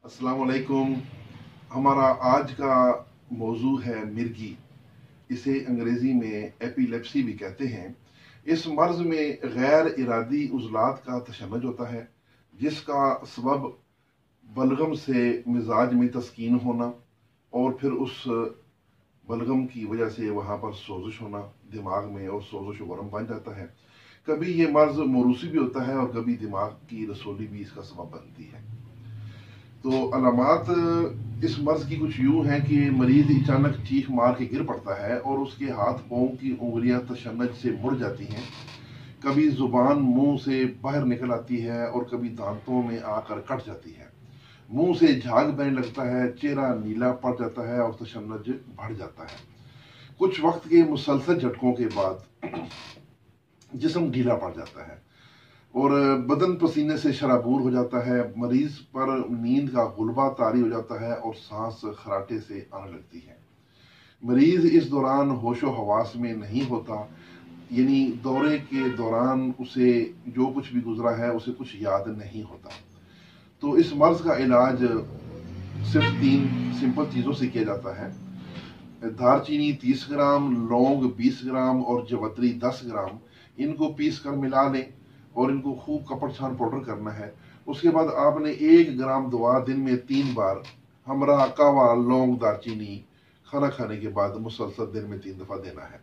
अस्सलाम वालेकुम। हमारा आज का मौजू है मिर्गी। इसे अंग्रेज़ी में एपिलेप्सी भी कहते हैं। इस मर्ज़ में गैर इरादी उज़लात का तशन्नुज होता है, जिसका सबब बलगम से मिजाज में तस्कीन होना और फिर उस बलगम की वजह से वहाँ पर सोजिश होना दिमाग में, और सोजिश वरम बन जाता है। कभी ये मर्ज़ मौरूसी भी होता है और कभी दिमाग की रसोली भी इसका सबब बनती है। तो अलामात इस मर्ज की कुछ यूं हैं कि मरीज अचानक चीख मार के गिर पड़ता है और उसके हाथ पांव की उंगलियां तशन्नुज से मुड़ जाती हैं। कभी जुबान मुंह से बाहर निकल आती है और कभी दांतों में आकर कट जाती है। मुंह से झाग बहने लगता है, चेहरा नीला पड़ जाता है और तशन्नुज बढ़ जाता है। कुछ वक्त के मुसलसल झटकों के बाद जिस्म ढीला पड़ जाता है और बदन पसीने से शराबूर हो जाता है। मरीज पर नींद का गुलबा तारी हो जाता है और सांस खराटे से आने लगती है। मरीज इस दौरान होशो हवास में नहीं होता, यानी दौरे के दौरान उसे जो कुछ भी गुजरा है उसे कुछ याद नहीं होता। तो इस मर्ज का इलाज सिर्फ 3 सिंपल चीज़ों से किया जाता है। दारचीनी 30 ग्राम, लौंग 20 ग्राम और जवतरी 10 ग्राम, इनको पीस कर मिला लें और इनको खूब कपड़ छान पाउडर करना है। उसके बाद आपने 1 ग्राम दवा दिन में 3 बार हमरा कावा लौंग दारचीनी खाना खाने के बाद मुसलसल दिन में 3 दफा देना है।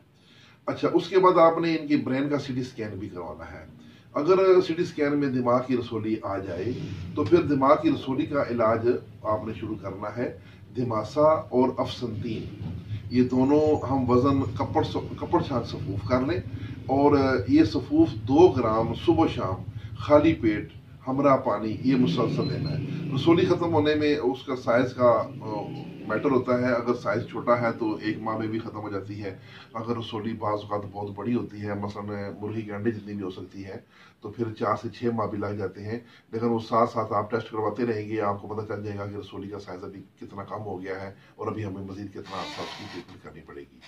अच्छा, उसके बाद आपने इनकी ब्रेन का सीटी स्कैन भी करवाना है। अगर सीटी स्कैन में दिमाग की रसोली आ जाए तो फिर दिमाग की रसोली का इलाज आपने शुरू करना है। दिमासा और अफसंतीन, ये दोनों हम वजन कपड़ छान सफूफ कर लें और ये सफूफ 2 ग्राम सुबह शाम खाली पेट हमरा पानी ये मुसलसल लेना है। रसोली ख़त्म होने में उसका साइज़ का मैटर होता है। अगर साइज़ छोटा है तो 1 माह में भी ख़त्म हो जाती है। अगर रसोली बाज़ औक़ात बहुत बड़ी होती है, मसलन मुर्गी के अंडे जितनी भी हो सकती है, तो फिर 4 से 6 माह भी लग जाते हैं। लेकिन वो साथ साथ आप टेस्ट करवाते रहेंगे, आपको पता चल जाएगा कि रसोली का साइज़ अभी कितना कम हो गया है और अभी हमें मज़ीद कितना उसकी ट्रीटमेंट करनी पड़ेगी।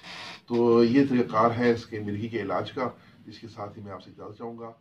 तो ये तरीक़ाकार है इसके मिर्गी के इलाज का, जिसके साथ ही मैं आपसे इजाज़त चाहूँगा।